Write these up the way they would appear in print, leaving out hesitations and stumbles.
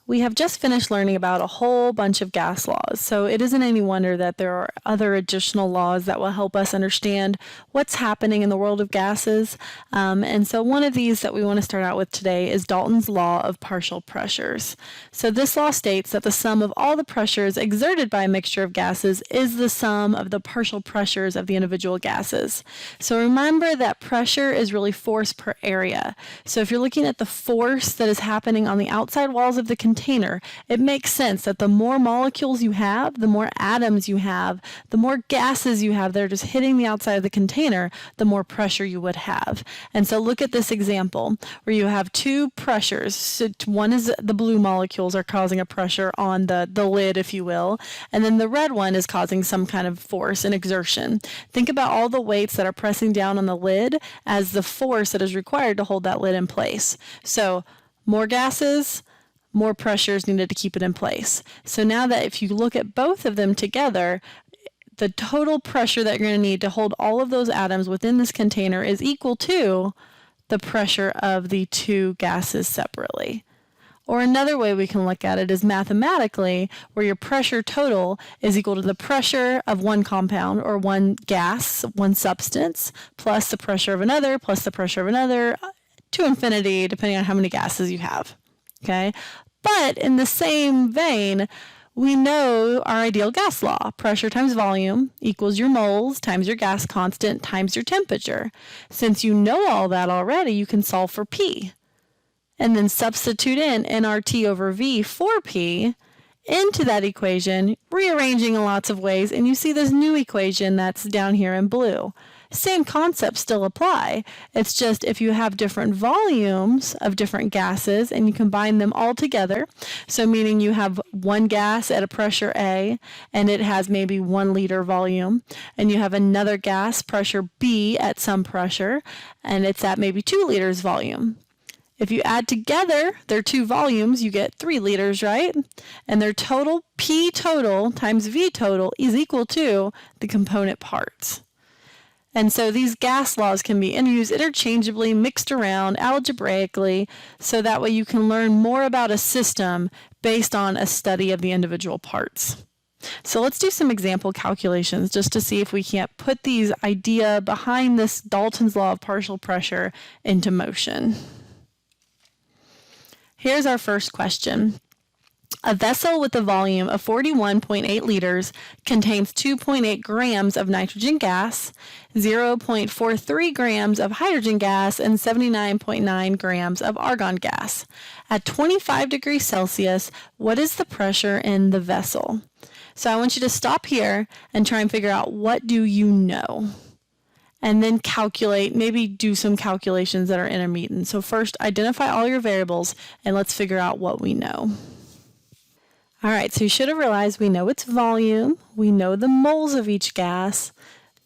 We have just finished learning about a whole bunch of gas laws, so it isn't any wonder that there are other additional laws that will help us understand what's happening in the world of gases. And so one of these that we want to start out with today is Dalton's law of partial pressures. So this law states that the sum of all the pressures exerted by a mixture of gases is the sum of the partial pressures of the individual gases. So remember that pressure is really force per area. So if you're looking at the force that is happening on the outside walls of the container, it makes sense that the more molecules you have, the more atoms you have, the more gases you have that are just hitting the outside of the container, the more pressure you would have. And so look at this example where you have two pressures. So one is the blue molecules are causing a pressure on the lid, if you will, and then the red one is causing some kind of force and exertion. Think about all the weights that are pressing down on the lid as the force that is required to hold that lid in place. So more gases, more pressure is needed to keep it in place. So now that if you look at both of them together, the total pressure that you're going to need to hold all of those atoms within this container is equal to the pressure of the two gases separately. Or another way we can look at it is mathematically, where your pressure total is equal to the pressure of one compound or one gas, one substance, plus the pressure of another, plus the pressure of another, to infinity, depending on how many gases you have. Okay? But in the same vein, we know our ideal gas law. Pressure times volume equals your moles times your gas constant times your temperature. Since you know all that already, you can solve for P. And then substitute in nRT over V for P into that equation, rearranging in lots of ways, and you see this new equation that's down here in blue. Same concepts still apply. It's just if you have different volumes of different gases and you combine them all together, so meaning you have one gas at a pressure A and it has maybe 1 liter volume, and you have another gas, pressure B, at some pressure, and it's at maybe 2 liters volume. If you add together their two volumes, you get 3 liters, right? And their total, P total times V total, is equal to the component parts. And so these gas laws can be used interchangeably, mixed around, algebraically, so that way you can learn more about a system based on a study of the individual parts. So let's do some example calculations just to see if we can't put these idea behind this Dalton's law of partial pressure into motion. Here's our first question. A vessel with a volume of 41.8 liters contains 2.8 grams of nitrogen gas, 0.43 grams of hydrogen gas, and 79.9 grams of argon gas. At 25 degrees Celsius, what is the pressure in the vessel? So I want you to stop here and try and figure out what do you know. And then calculate, maybe do some calculations that are intermittent. So first, identify all your variables and let's figure out what we know. All right, so you should have realized we know its volume, we know the moles of each gas,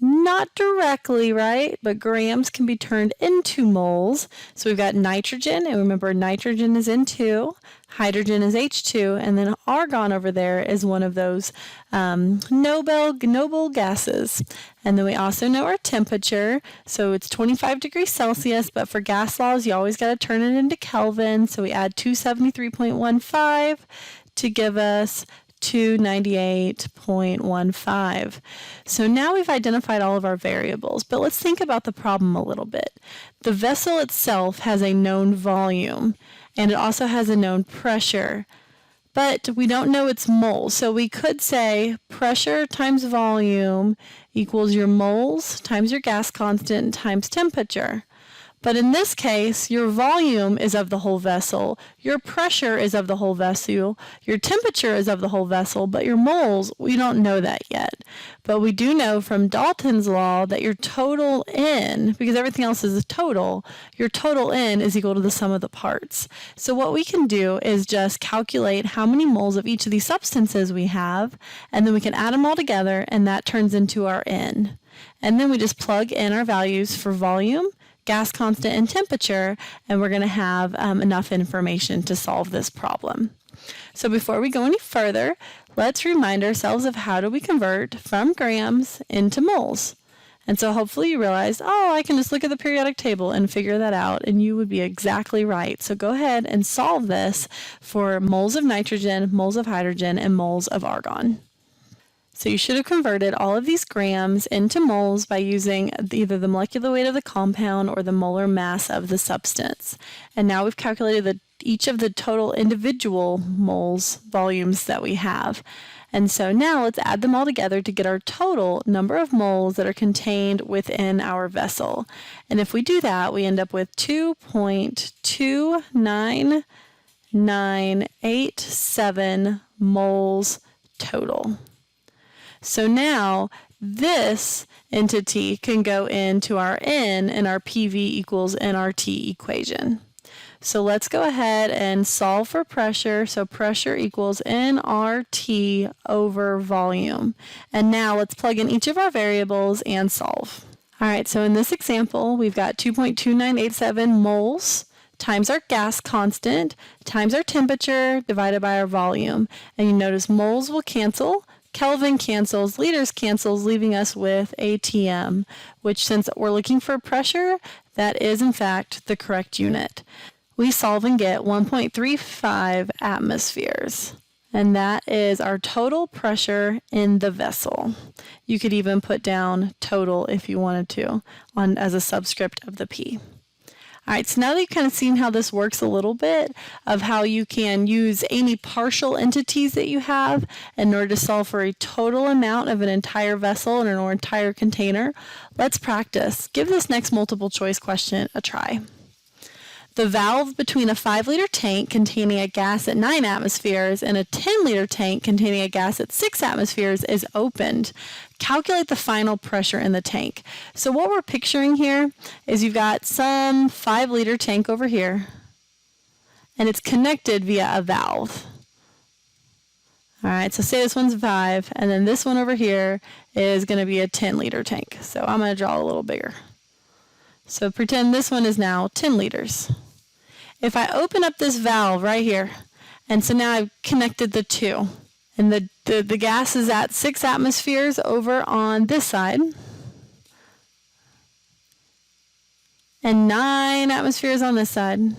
not directly, right? But grams can be turned into moles. So we've got nitrogen, and remember nitrogen is N2, hydrogen is H2, and then argon over there is one of those noble gases. And then we also know our temperature, so it's 25 degrees Celsius, but for gas laws, you always got to turn it into Kelvin, so we add 273.15 to give us 298.15. So now we've identified all of our variables, but let's think about the problem a little bit. The vessel itself has a known volume, and it also has a known pressure, but we don't know its moles. So we could say pressure times volume equals your moles times your gas constant times temperature. But in this case, your volume is of the whole vessel, your pressure is of the whole vessel, your temperature is of the whole vessel, but your moles, we don't know that yet. But we do know from Dalton's law that your total N, because everything else is a total, your total N is equal to the sum of the parts. So what we can do is just calculate how many moles of each of these substances we have, and then we can add them all together, and that turns into our N. And then we just plug in our values for volume, gas constant, and temperature, and we're going to have enough information to solve this problem. So before we go any further, let's remind ourselves of how do we convert from grams into moles. And so hopefully you realized, oh, I can just look at the periodic table and figure that out, and you would be exactly right. So go ahead and solve this for moles of nitrogen, moles of hydrogen, and moles of argon. So you should have converted all of these grams into moles by using either the molecular weight of the compound or the molar mass of the substance. And now we've calculated each of the total individual moles volumes that we have. And so now let's add them all together to get our total number of moles that are contained within our vessel. And if we do that, we end up with 2.29987 moles total. So now this entity can go into our N in our PV equals nRT equation. So let's go ahead and solve for pressure. So pressure equals nRT over volume. And now let's plug in each of our variables and solve. All right, so in this example, we've got 2.2987 moles times our gas constant times our temperature divided by our volume. And you notice moles will cancel. Kelvin cancels, liters cancels, leaving us with ATM, which since we're looking for pressure, that is in fact the correct unit. We solve and get 1.35 atmospheres, and that is our total pressure in the vessel. You could even put down total if you wanted to as a subscript of the P. All right, so now that you've kind of seen how this works a little bit, of how you can use any partial entities that you have in order to solve for a total amount of an entire vessel and an entire container, let's practice. Give this next multiple choice question a try. The valve between a 5-liter tank containing a gas at 9 atmospheres and a 10-liter tank containing a gas at 6 atmospheres is opened. Calculate the final pressure in the tank. So what we're picturing here is you've got some 5-liter tank over here, and it's connected via a valve. All right, so say this one's 5, and then this one over here is going to be a 10-liter tank. So I'm going to draw a little bigger. So pretend this one is now 10 liters. If I open up this valve right here, and so now I've connected the two, and the gas is at 6 atmospheres over on this side, and 9 atmospheres on this side.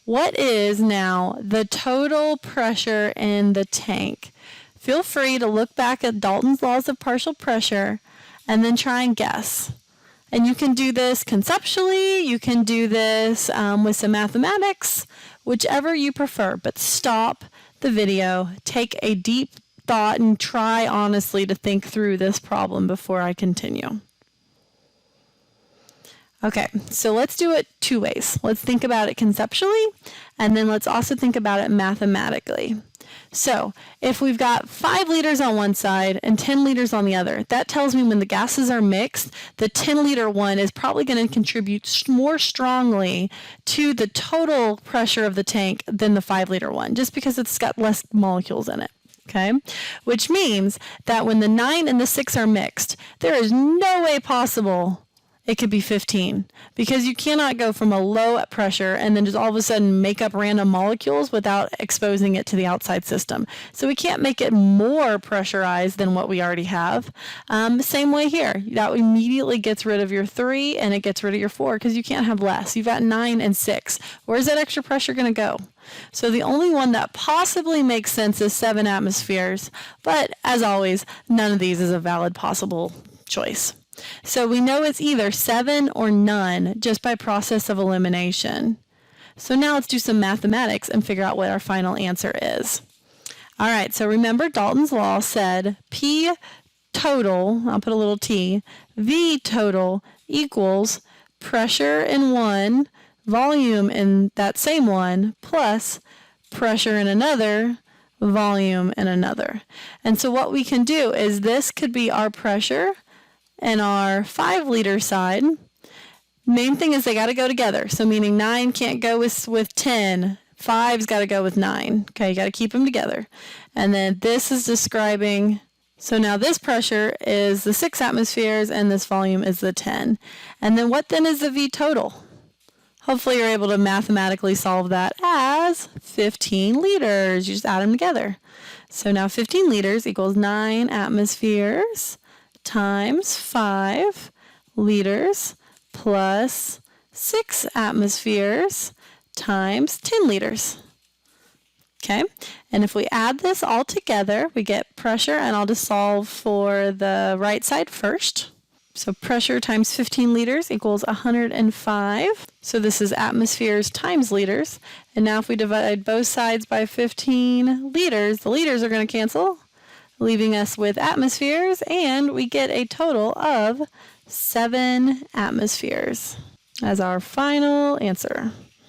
What is now the total pressure in the tank? Feel free to look back at Dalton's laws of partial pressure and then try and guess. And you can do this conceptually, you can do this with some mathematics, whichever you prefer, but stop the video, take a deep thought, and try honestly to think through this problem before I continue. Okay, so let's do it 2 ways. Let's think about it conceptually, and then let's also think about it mathematically. So if we've got 5 liters on one side and 10 liters on the other, that tells me when the gases are mixed, the 10-liter one is probably going to contribute more strongly to the total pressure of the tank than the 5-liter one, just because it's got less molecules in it. Okay, which means that when the 9 and the 6 are mixed, there is no way possible it could be 15, because you cannot go from a low pressure and then just all of a sudden make up random molecules without exposing it to the outside system. So we can't make it more pressurized than what we already have. Same way here. That immediately gets rid of your 3 and it gets rid of your 4 because you can't have less. You've got 9 and 6. Where's that extra pressure going to go? So the only one that possibly makes sense is 7 atmospheres. But as always, none of these is a valid possible choice. So we know it's either 7 or none just by process of elimination. So now let's do some mathematics and figure out what our final answer is. All right, so remember Dalton's law said P total, I'll put a little t, V total equals pressure in one, volume in that same one, plus pressure in another, volume in another. And so what we can do is this could be our pressure and our 5-liter side. Main thing is they got to go together. So meaning 9 can't go with 10. 5's got to go with 9. Okay, you got to keep them together. And then this is describing, so now this pressure is the 6 atmospheres and this volume is the 10. And then what then is the V total? Hopefully you're able to mathematically solve that as 15 liters. You just add them together. So now 15 liters equals 9 atmospheres times 5 liters plus 6 atmospheres times 10 liters. Okay, and if we add this all together, we get pressure, and I'll just solve for the right side first. So pressure times 15 liters equals 105. So this is atmospheres times liters. And now if we divide both sides by 15 liters, the liters are going to cancel, leaving us with atmospheres, and we get a total of 7 atmospheres as our final answer.